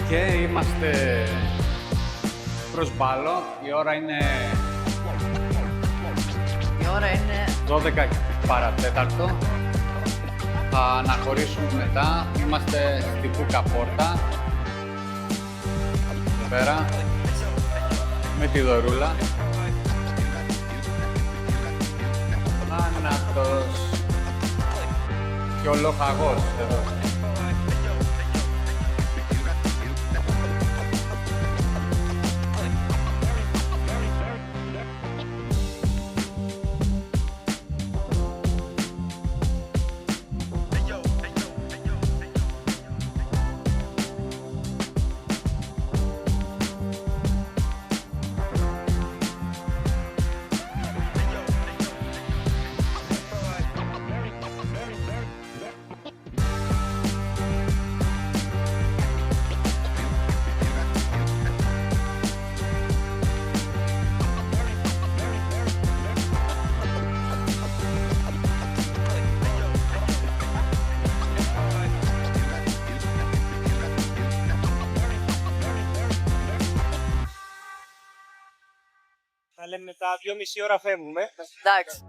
Και είμαστε προς Μπάλο. Η ώρα είναι 12 παρατέταρτο. Θα αναχωρήσουμε μετά. Είμαστε στην Πούκα Πόρτα. Εδώ πέρα. Με τη Δωρούλα. Άνατος. Και ο λοχαγός εδώ. Θα λέμε μετά 2,5 ώρα φεύγουμε. Εντάξει.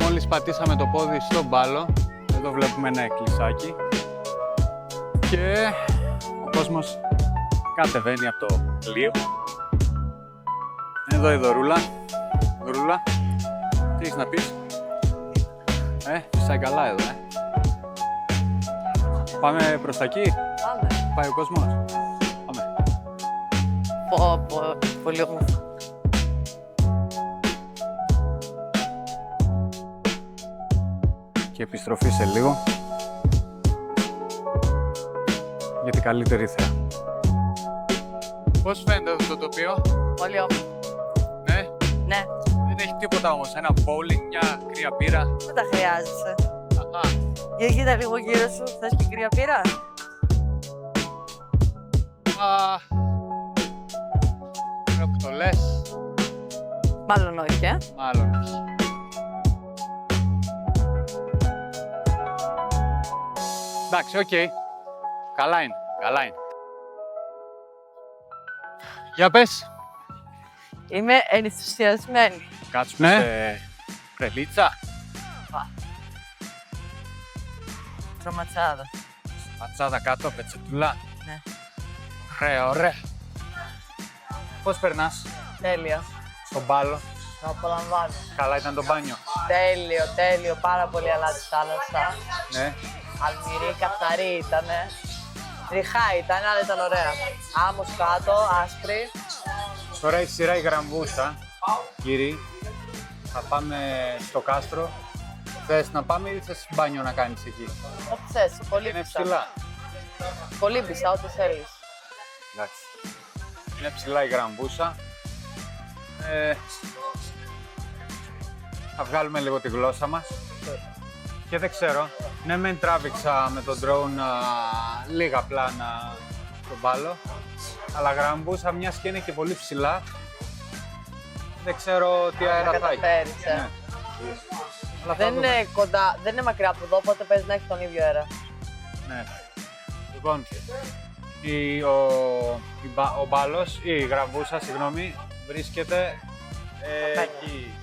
Μόλις πατήσαμε το πόδι στο Μπάλο, εδώ βλέπουμε ένα εκκλησάκι και ο κόσμος κατεβαίνει από το πλοίο. Εδώ η Δωρούλα. Δωρούλα, τι έχεις να πεις? Φυσάει καλά εδώ, Πάμε προς τα εκεί. Πάμε. Πάει ο κόσμος. Πάμε. Πολύ όμορφο. Και επιστροφή σε λίγο για την καλύτερη θέα. Πώς φαίνεται αυτό το τοπίο? Πολύ όμορφο. Ναι. Ναι. Δεν έχει τίποτα όμως, ένα bowling, μια κρύα πύρα. Δεν τα χρειάζεσαι. Αχα. Για κοίτα λίγο γύρω σου, θες και κρύα πύρα? Τώρα που το λες, Μάλλον όχι, μάλλον όχι. Εντάξει, οκ. Καλά είναι, καλά είναι. Για πες. Είμαι ενθουσιασμένη. Κάτσουμε σε πρελίτσα. Τροματσάδα. Ματσάδα κάτω, πετσετούλα. Ναι. Ωραία, ωραία. Πώς περνάς Τέλειο. στον Μπάλο? Το απολαμβάνω. Καλά ήταν το μπάνιο? Τέλειο, τέλειο. Πάρα πολύ αλάτι θάλασσα. Ναι. Αλμυρή, καθαρή ήτανε. Ριχά ήταν, αλλά ήταν ωραία. Άμμος κάτω, άσπρη. Τώρα έχει σειρά η Γραμβούσα, κύριοι. Θα πάμε στο κάστρο. Θες να πάμε ή θες μπάνιο να κάνεις εκεί? Ό,τι θες, πολύ Είναι πισά. ψηλά. Πολύ πισά, ό,τι θέλεις. Εντάξει. Είναι ψηλά η Γραμβούσα. Θα βγάλουμε λίγο τη γλώσσα μας. Και δεν ξέρω, ναι μεν τράβηξα με τον drone λίγα πλάνα στον Μπάλο, αλλά Γραμβούσα μιας και είναι και πολύ ψηλά, δεν ξέρω τι αέρα θα έχει. Καταφέρεις, Ναι. Αλλά θα Δεν δούμε. είναι κοντά, δεν είναι μακριά από εδώ, οπότε παίζει να έχει τον ίδιο αέρα. Ναι. Λοιπόν, ο Μπάλος, η Γραμβούσα, συγγνώμη, βρίσκεται εκεί.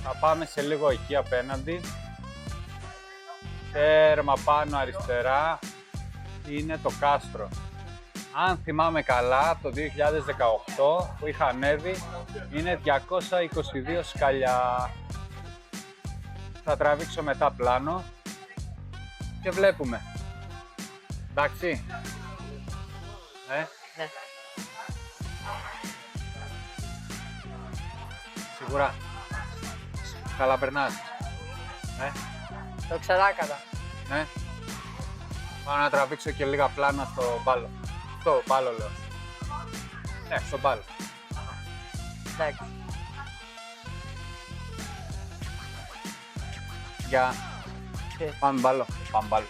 Θα πάμε σε λίγο εκεί απέναντι. Τέρμα πάνω αριστερά είναι το κάστρο. Αν θυμάμαι καλά, το 2018 που είχα ανέβει είναι 222 σκαλιά. Θα τραβήξω μετά πλάνο και βλέπουμε. Εντάξει. Ναι. Σίγουρα. Καλά περνάς. Το ξεράκατα. Ναι. Πάω να τραβήξω και λίγα πλάνα στο Μπάλο. Στο Πάλο λέω. Ναι, στο Πάλο. Εντάξει. Για... Τι? Πάμε Πάλο. Πάμε Πάλο.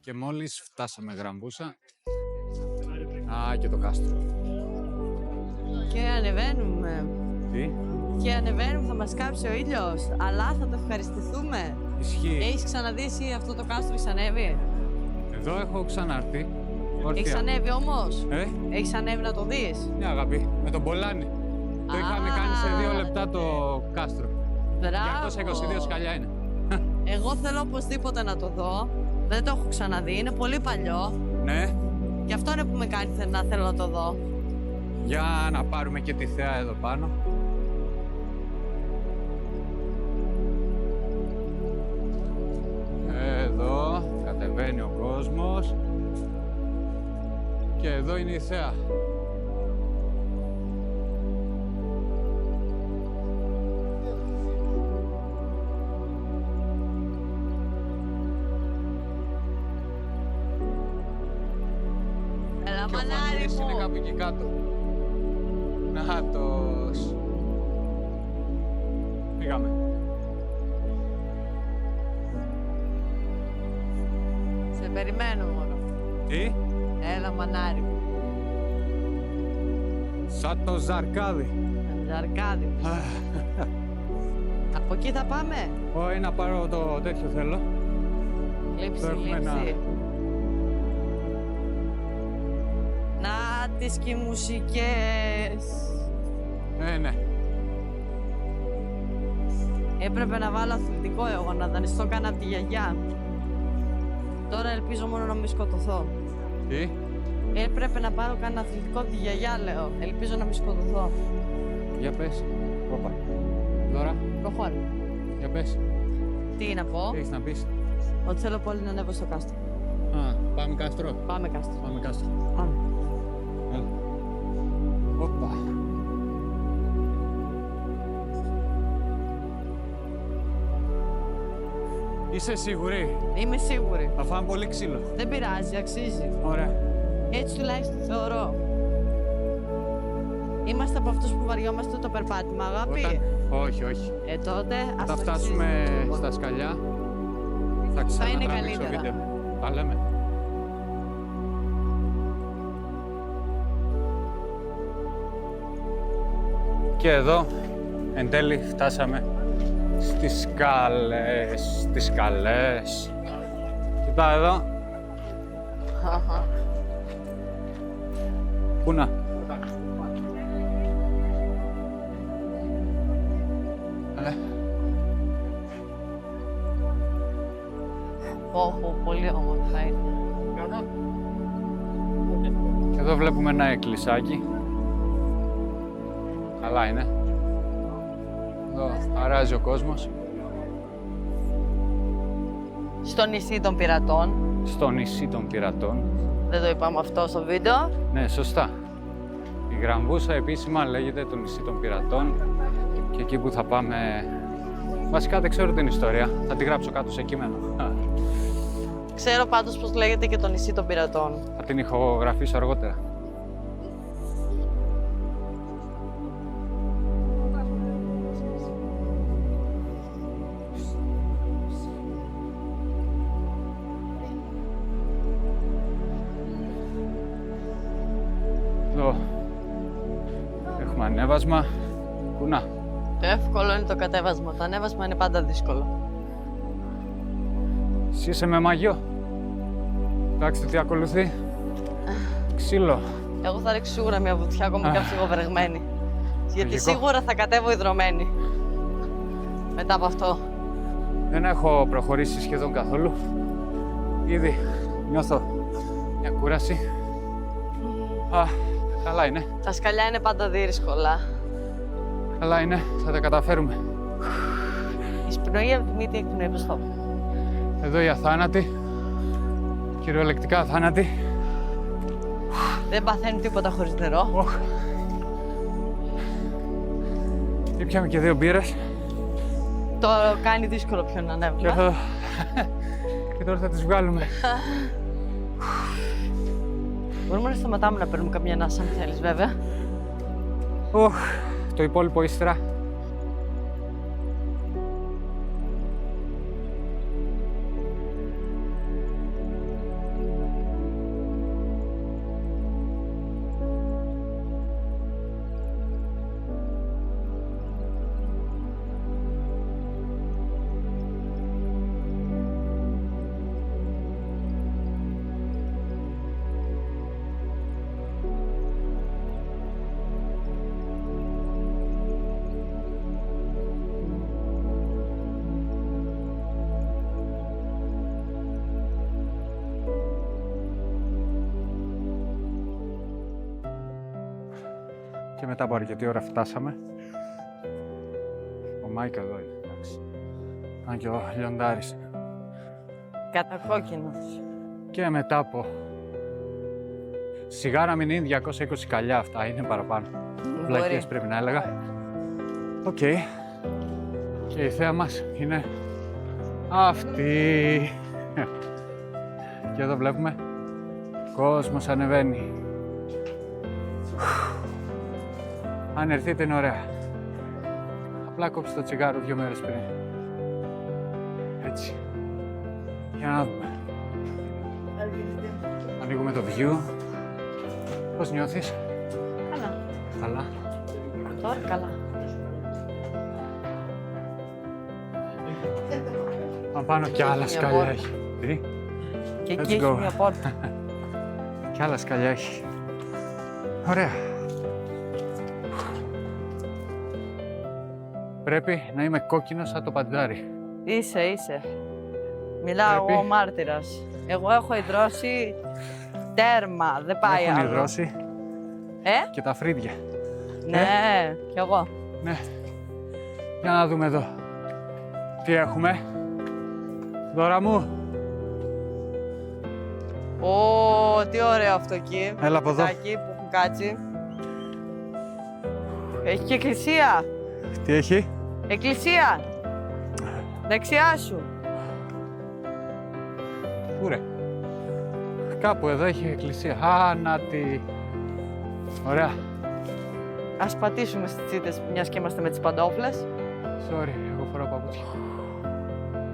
Και μόλις φτάσαμε Γραμβούσα, α, και το κάστρο. Και ανεβαίνουμε. Τι, Και ανεβαίνουμε, θα μας κάψει ο ήλιος. Αλλά θα το ευχαριστηθούμε. ισχύει. Έχεις ξαναδεί εσύ αυτό το κάστρο, έχεις ανέβει? Εδώ έχω ξανάρθει. Έχεις ανέβει όμως? Έχεις ανέβει να το δεις? Ναι, αγάπη, με τον Πολάνη. Το είχαμε κάνει σε 2 λεπτά το κάστρο. Μπράβο. 222 σκαλιά είναι. Εγώ θέλω οπωσδήποτε να το δω. Δεν το έχω ξαναδεί, είναι πολύ παλιό. Ναι, Και αυτό είναι που με κάνει να θέλω να το δω. για να πάρουμε και τη θέα εδώ πάνω. Εδώ κατεβαίνει ο κόσμος. Και εδώ είναι η θέα. Έλα, Και ο μανάρι Φαμίλης είναι μου. κάπου εκεί κάτω. Νάτος. Πήγαμε. Σε περιμένω μόνο. Τι? Έλα, μανάρι μου. Σαν το ζαρκάδι. Ζαρκάδι μου. Από εκεί θα πάμε. Όχι, να πάρω το τέτοιο θέλω. Λήψη, Το έχουμε λήψη. Να τις και οι μουσικές. Ναι. Έπρεπε να βάλω αθλητικό εγώ, να δανειστώ κάνα από τη γιαγιά. Τώρα ελπίζω μόνο να μην σκοτωθώ. Τι? Έπρεπε να πάρω κάνα αθλητικό από τη γιαγιά, λέω. Ελπίζω να μην σκοτωθώ. Για πες. Όπα. Δώρα, Προχώρη. για πες. Τι να πω, Τι έχεις να πεις? ότι θέλω πολύ να ανέβω στο κάστρο. Α, πάμε κάστρο. Πάμε κάστρο. Πάμε κάστρο. Πάμε. Έλα. Όπα. Είσαι σίγουρη? Είμαι σίγουρη. Θα φάμε πολύ ξύλο. Δεν πειράζει, αξίζει. Ωραία. Έτσι τουλάχιστον θεωρώ. Είμαστε από αυτούς που βαριόμαστε το περπάτημα, αγάπη. Όχι. Τότε ας Όταν το φτάσουμε αξίζει. στα σκαλιά, θα ξανατραβήξω καλύτερα. βίντεο. Τα λέμε. Και εδώ, εν τέλει, φτάσαμε στις σκάλες. Στις σκαλές. Κοίτα εδώ. Αχα. Πού να. Όχο, πολύ όμορφα είναι. Εδώ βλέπουμε ένα εκκλησάκι. Καλά είναι. Εδώ αράζει ο κόσμος. Στο νησί των πειρατών. Στο νησί των πειρατών. Δεν το είπαμε αυτό στο βίντεο. Ναι, σωστά. Η Γραμβούσα επίσημα λέγεται το νησί των πειρατών. Και εκεί που θα πάμε... Βασικά δεν ξέρω την ιστορία. Θα τη γράψω κάτω σε κείμενο. Ξέρω πάντως πως λέγεται και το νησί των πειρατών. Θα την ηχογραφήσω αργότερα. Ανέβασμα, ανέβασμα. Πού να. Το εύκολο είναι το κατέβασμα. Το ανέβασμα είναι πάντα δύσκολο. Εσύ είσαι με μαγιό. Εντάξει, τι ακολουθεί. Ξύλο. Εγώ θα ρίξω σίγουρα μια βουτιά ακόμα και αν φύγω βρεγμένη. Γιατί Λογικό. σίγουρα θα κατέβω ιδρωμένη. Μετά από αυτό. Δεν έχω προχωρήσει σχεδόν καθόλου. Ήδη νιώθω μια κούραση. Α, καλά είναι. Τα σκαλιά είναι πάντα δύσκολα. Καλά είναι. Θα τα καταφέρουμε. Εισπνοή από τη μύτη, εκπνοή από το στόμα. Εδώ οι αθάνατοι. Κυριολεκτικά αθάνατοι. Δεν παθαίνουν τίποτα χωρίς νερό. Οχ. Ήπιαμε και 2 μπύρες. Το κάνει δύσκολο πιο να Και, ανέβουμε. και τώρα θα τις βγάλουμε. Μπορούμε να σταματάμε να παίρνουμε καμιά ανάσα αν θέλεις βέβαια. Οχ. Το υπόλοιπο ύστερα. Και μετά από αρκετή ώρα φτάσαμε. Ο Μάικ εδώ είναι, εντάξει. Αν και ο λιοντάρης. Κατακόκκινος. Και μετά από... Σιγάρα μην είναι 220 καλιά αυτά, είναι παραπάνω. Βλακίες πρέπει να έλεγα. Οκ. Και η θέα μας είναι αυτή. Και εδώ βλέπουμε κόσμος ανεβαίνει. Αν έρθετε είναι ωραία. Απλά κόψτε το τσιγάρο 2 μέρες πριν. Έτσι. Για να δούμε. Ανοίγουμε το view. Πώς νιώθεις? Καλά. Καλά. Τώρα καλά. Αν πάνω κι άλλα μια σκαλιά πόρτα. έχει. Τι? Και Let's εκεί έχει go. μια πόρτα. Κι άλλα σκαλιά έχει. Ωραία. Πρέπει να είμαι κόκκινος σαν το παντζάρι. Είσαι. Μιλάω Πρέπει. εγώ μάρτυρας. Εγώ έχω υδρώσει τέρμα. Δεν πάει Έχουν άλλο. υδρώσει και τα φρύδια. Ναι, κι εγώ. Ναι. Για να δούμε εδώ. Τι έχουμε. Δώρα μου. Ω, τι ωραίο αυτό εκεί. Έλα από εδώ. Εκεί που έχουν κάτσει. Έχει και εκκλησία. Τι έχει. Εκκλησία. Δεξιά σου. Πού ρε. Κάπου εδώ έχει εκκλησία. Α, να τη. Ωραία. Ας πατήσουμε στις τσίτες μιας και είμαστε με τις παντόφλες. Sorry, εγώ φοράω παπούτσια.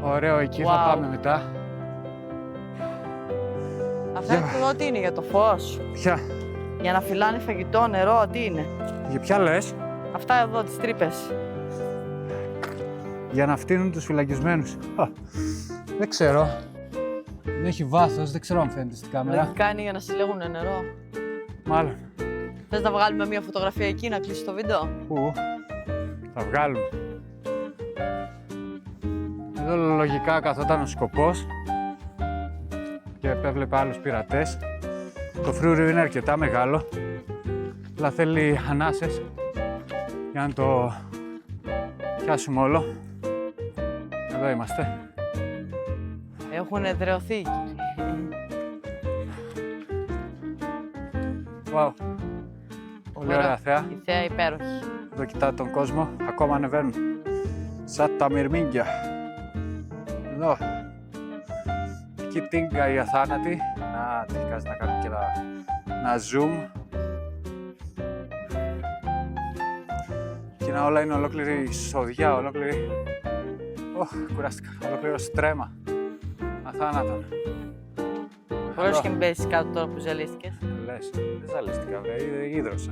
Ωραίο, εκεί θα Wow. πάμε μετά. Αυτά Για. εδώ τι είναι για το φως. Ποια. Για να φυλάνε φαγητό, νερό, τι είναι. Για ποια λες. Αυτά εδώ, τις τρύπες. Για να φτύνουν τους φυλακισμένους. Δεν ξέρω. Δεν έχει βάθος, δεν ξέρω αν φαίνεται στην κάμερα. Λογικά είναι για να συλλέγουν νερό. Μάλλον. Θες να βγάλουμε μια φωτογραφία εκεί να κλείσει το βίντεο. Πού. Θα βγάλουμε. Εδώ λογικά καθόταν ο σκοπός και επέβλεπε άλλους πειρατές. Το φρούριο είναι αρκετά μεγάλο, αλλά θέλει ανάσες για να το πιάσουμε όλο. Εδώ είμαστε. Έχουν εδραιωθεί. Wow. Πολύ ωραία θέα. Η θέα υπέροχη. Εδώ κοιτάτε τον κόσμο, ακόμα ανεβαίνουν. Σαν τα μυρμήγκια. Εδώ. Εκεί τίγκα η αθάνατη. Να, τι κάτσε να κάνουμε και ένα zoom. Και να όλα είναι ολόκληρη σοδιά, ολόκληρη... κουράστηκα. Ολόκληρο στρέμμα. Αθάνατον. Μπορείς και μην πέσεις κάτω τώρα που ζαλίστηκες. Λες, δεν ζαλίστηκα, βρε, ίδρωσα.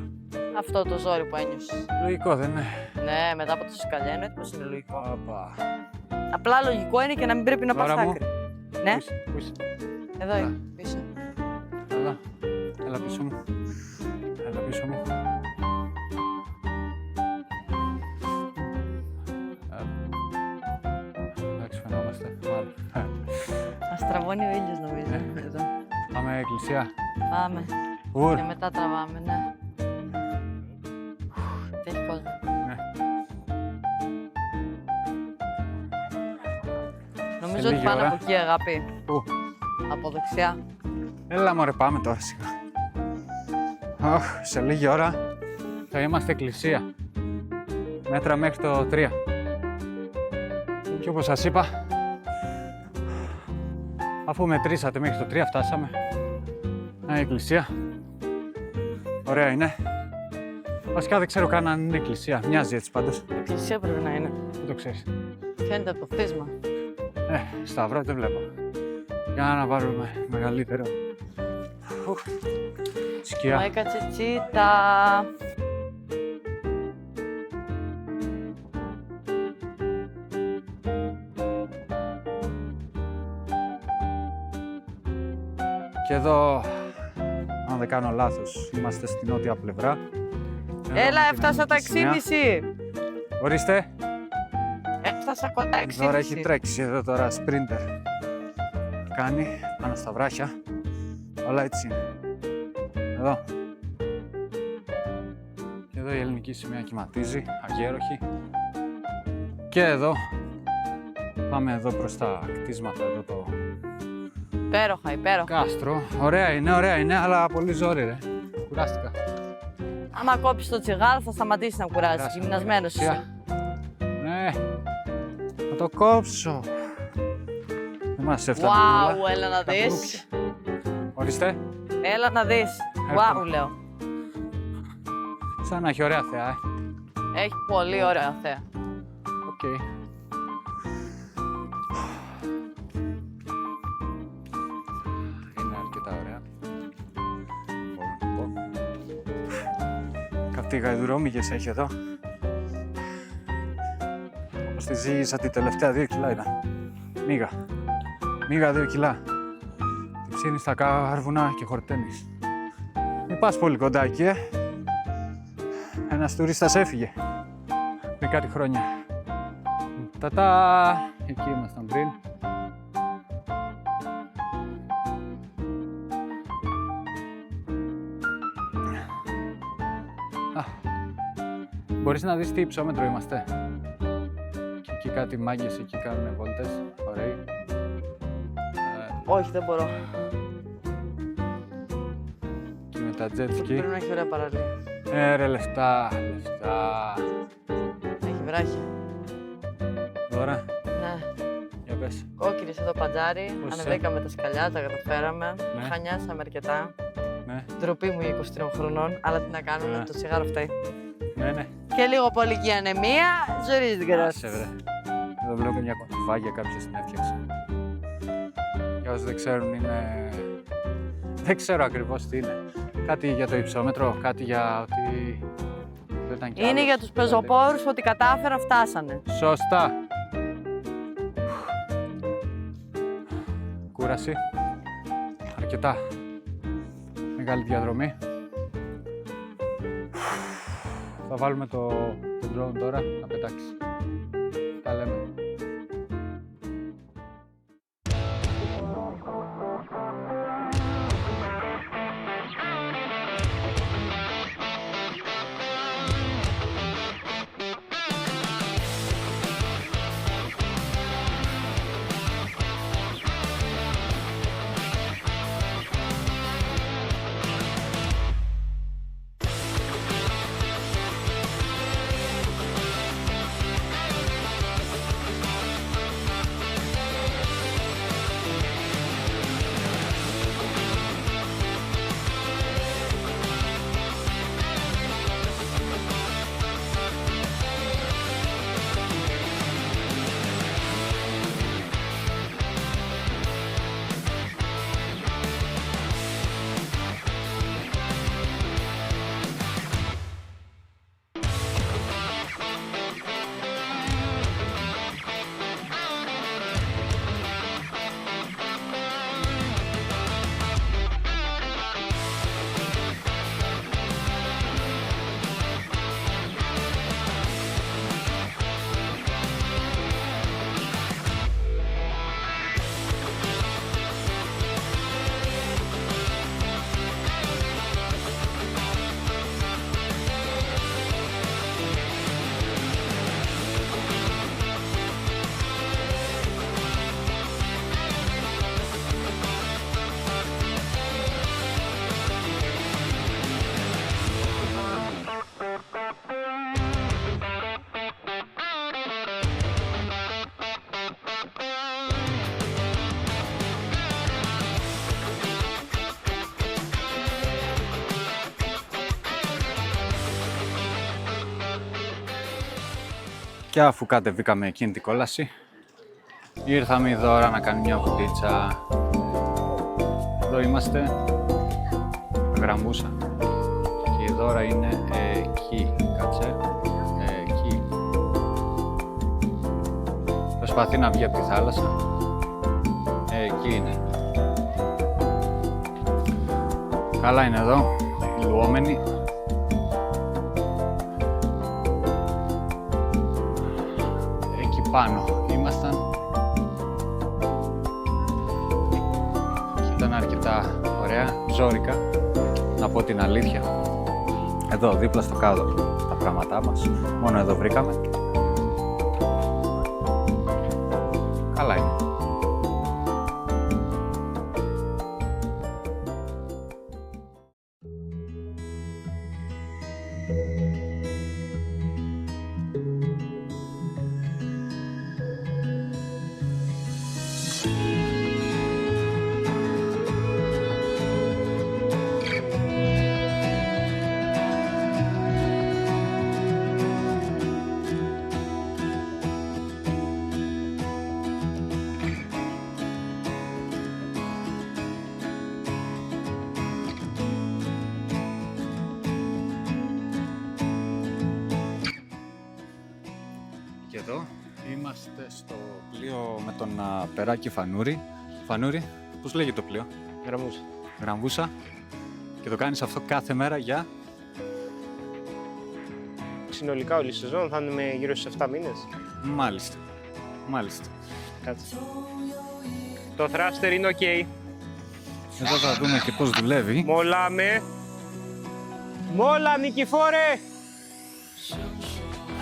αυτό το ζόρι που ένιωσες? Λογικό δεν είναι? Ναι, μετά από τόση καλιά εννοείται πως είναι λογικό. Απα. Απλά λογικό είναι και να μην πρέπει να πας Τώρα μου. άκρη. Ναι, Πού είσαι? εδώ είναι, πίσω. Έλα. Έλα πίσω μου. Έλα πίσω μου. Εντάξει, φαινόμαστε. Μάλλον. Μας τραβώνει ο ήλιος νομίζω. Εδώ. Πάμε εκκλησία. Πάμε. Ουρ. Και μετά τραβάμε, ναι. Τι έχει κόσμο. Ναι. Νομίζω ότι λίγη πάνε ώρα. από εκεί, αγάπη. Πού? Από δεξιά. Έλα μωρέ, πάμε τώρα σιγά. Αχ, σε λίγη ώρα θα είμαστε εκκλησία. Μέτρα μέχρι το 3. Και όπως σας είπα, αφού μετρήσατε μέχρι το 3 φτάσαμε. Να, η εκκλησία. Ωραία είναι. Βασικά δεν ξέρω καν αν είναι εκκλησία. Μοιάζει έτσι πάντως. Εκκλησία πρέπει να είναι. Δεν το ξέρεις. Φαίνεται από το χτίσμα. Σταυρό δεν βλέπω. Για να βάλουμε μεγαλύτερο. Σκιά. Μου έκατσε τσίτα. Και εδώ, αν δεν κάνω λάθος, είμαστε στην νότια πλευρά. Εδώ Έλα, με την έφτασα τα ελληνική σημαία. 6,5. Ορίστε, Έφτασα κοντά 6,5. τώρα έχει τρέξει εδώ τώρα, σπρίντερ. Κάνει πάνω στα βράχια. Όλα έτσι είναι. Εδώ. Και εδώ η ελληνική σημαία κυματίζει, αγέροχη. Και εδώ, πάμε εδώ προς τα κτίσματα, εδώ το Υπέροχα, υπέροχα. κάστρο. Ωραία είναι, αλλά πολύ ζόρι ρε. Κουράστηκα. Άμα κόψεις το τσιγάρο θα σταματήσει να κουράζει. Κουράστηκα. Γυμνασμένος είσαι. Ναι, θα το κόψω. Δεν μας έφτανε Wow, όλα. έλα να Τα δεις. μπρούκια. Ορίστε, Έλα να δεις. Έρχομαι. Wow, λέω. σαν να έχει ωραία θεά. Έχει πολύ ωραία θέα. Οκ. Είναι αρκετά ωραία. Μπορώ να το πω. Κάτι γαϊδουρόμυγες έχει εδώ. Όπως τη ζήγησα τη τελευταία 2 κιλά ήταν. Μίγα. Μίγα 2 κιλά. Τη ψήνεις στα κάρβουνα και χορταίνεις. Μην πας πολύ κοντά εκεί, Ένας τουρίστας έφυγε. Πριν κάτι χρόνια. Τατά! Εκεί ήμασταν πριν. Μπορείς να δεις τι υψόμετρο είμαστε. Και εκεί κάτι μάγκες εκεί κάνουν βόλτες. Ωραίοι. Όχι, δεν μπορώ. Και με τα jet ski. Πρέπει να έχει ωραία παραλία. Ρε λεφτά, λεφτά. Έχει βράχια. Τώρα, Ναι. για πες. Κόκκινες εδώ παντζάρι. Πώς Ανεβήκαμε τα σκαλιά, τα καταφέραμε. Ναι. Χανιάσαμε αρκετά. Ναι, Ντροπή μου για 23 χρονών, αλλά τι να κάνουμε, Ναι. το τσιγάρο φταίει. ναι. Και λίγο πολική ανεμία, ζορίζει την Άσε κράση. βρε. Εδώ βλέπω μια κοντουφάγια κάποιος την έφτιαξε. Για όσοι δεν ξέρουν είναι... Δεν ξέρω ακριβώς τι είναι. Κάτι για το υψόμετρο, κάτι για ότι... δεν ήταν κι Είναι άλλος. για τους πεζοπόρους που ότι κατάφεραν, φτάσανε. Σωστά. Κούραση. Αρκετά. Μεγάλη διαδρομή. Θα βάλουμε το drone τώρα να πετάξει. Τα λέμε. Και αφού κατεβήκαμε εκείνη την κόλαση, ήρθαμε η Δώρα να κάνει μια βουτίτσα. Εδώ είμαστε, Γραμβούσα. Και η Δώρα είναι εκεί, κάτσε, εκεί. Προσπαθεί να βγει από τη θάλασσα. Εκεί είναι. Καλά είναι εδώ, οι λουόμενοι. Εκεί πάνω ήμασταν. Ήταν αρκετά ωραία, ζόρικα, να πω την αλήθεια. Εδώ, δίπλα στο κάδο, τα πράγματά μας. Μόνο εδώ βρήκαμε. Καλά είναι. Και εδώ είμαστε στο πλοίο με τον Περάκη Φανούρη. Φανούρη, πώς λέγεται το πλοίο? Γραμμούσα. Γραμβούσα. Και το κάνεις αυτό κάθε μέρα για... Συνολικά όλη η σεζόν θα είναι γύρω στους 7 μήνες. Μάλιστα. Μάλιστα. Κάτσε. Το thruster είναι ok. Εδώ θα δούμε και πώς δουλεύει. Μολάμε. Μόλα, Νικηφόρε!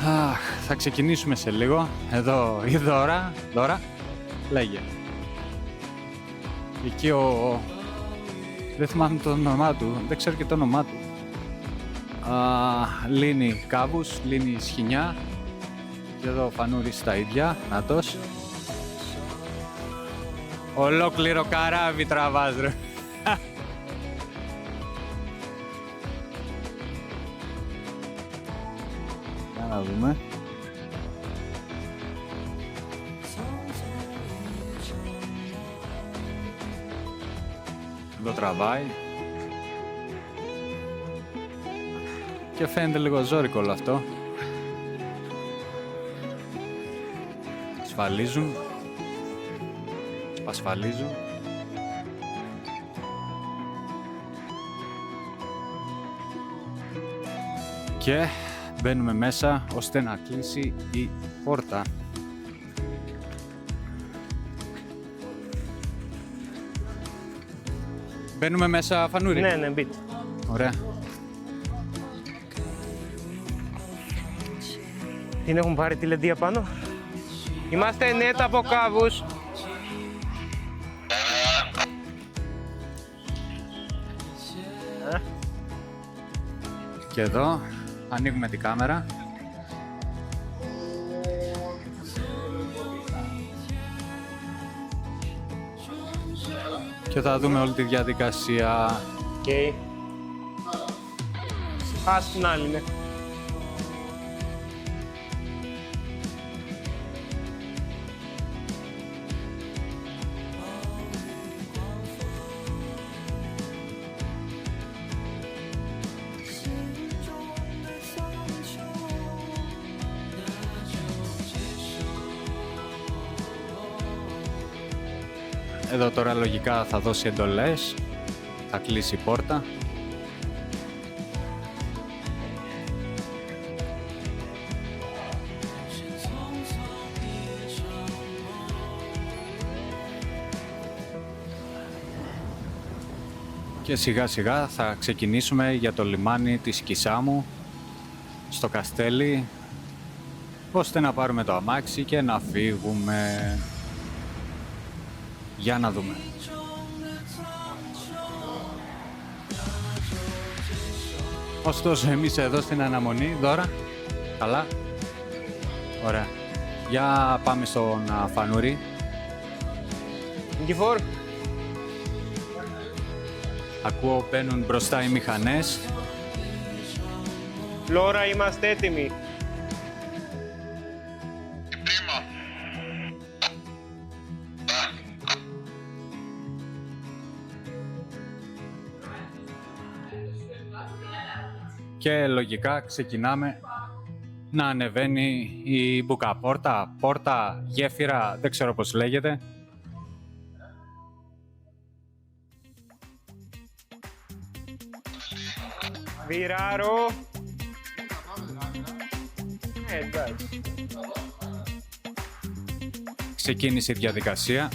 Αχ, θα ξεκινήσουμε σε λίγο. Εδώ η Δώρα. Δώρα, λέγε. Εκεί δεν θυμάμαι το όνομά του, δεν ξέρω και το όνομά του. Λύνει κάβους, λύνει σχοινιά. Και εδώ ο Φανούρης τα ίδια, νάτος. Ολόκληρο καράβι τραβάς, ρε. Για να δούμε. Εδώ τραβάει. Και φαίνεται λίγο ζόρικο όλο αυτό. Ασφαλίζουν. Ασφαλίζουν. Και μπαίνουμε μέσα ώστε να κλείσει η πόρτα. Μπαίνουμε μέσα, Φανούρη. Ναι, ναι, μπείτε. Ωραία. Την έχουν πάρει τη λεντία πάνω. Είμαστε νέτα από κάβους. Και εδώ ανοίγουμε την κάμερα. Και θα δούμε όλη τη διαδικασία. Οκ. Ας την άλλη, ναι. Εδώ τώρα λογικά θα δώσει εντολές, θα κλείσει η πόρτα. Και σιγά σιγά θα ξεκινήσουμε για το λιμάνι της Κισάμου, στο Καστέλι, ώστε να πάρουμε το αμάξι και να φύγουμε. Για να δούμε. Ωστόσο, εμείς εδώ στην αναμονή, Δώρα. Καλά. Ωραία. Για πάμε στον Φανούρη. Νικηφόρ. Ακούω μπαίνουν μπροστά οι μηχανές. Λόρα, είμαστε έτοιμοι. και λογικά ξεκινάμε να ανεβαίνει η μπουκαπόρτα, πόρτα, γέφυρα, δεν ξέρω πώς λέγεται. Βιράρο. Εντάξει. Ξεκίνησε η διαδικασία.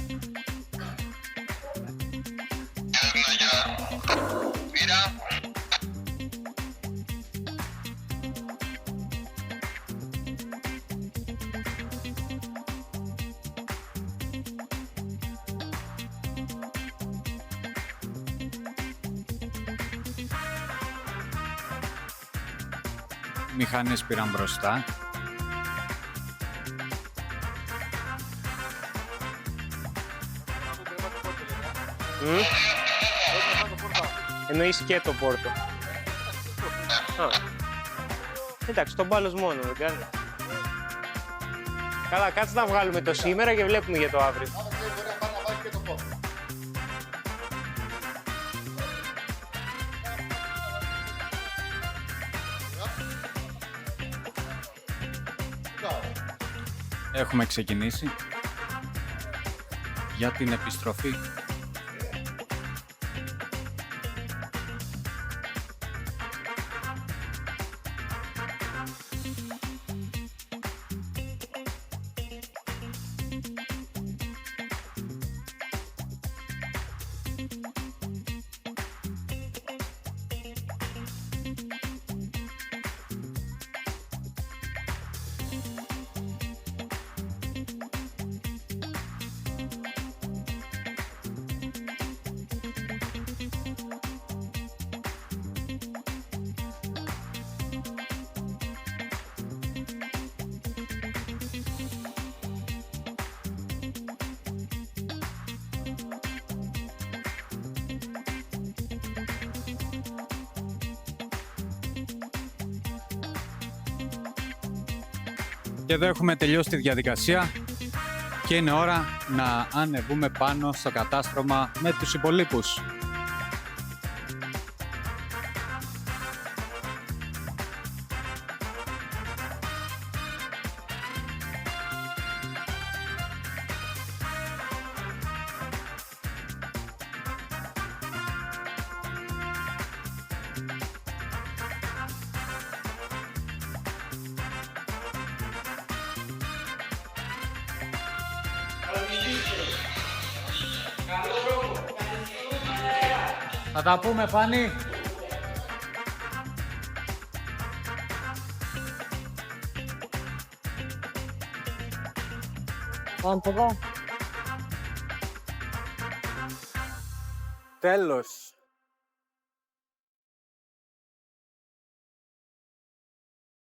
Μηχανές πήραν μπροστά. Εννοείς και το πόρτο. Εντάξει, τον μπάλος μόνο δεν κάνει. Καλά, κάτσε να βγάλουμε το σήμερα και βλέπουμε για το αύριο. Έχουμε ξεκινήσει για την επιστροφή. Και εδώ έχουμε τελειώσει τη διαδικασία και είναι ώρα να ανεβούμε πάνω στο κατάστρωμα με τους υπολείπους. Θα τα πούμε, Φάνη. Πάμε από εδώ. Τέλος.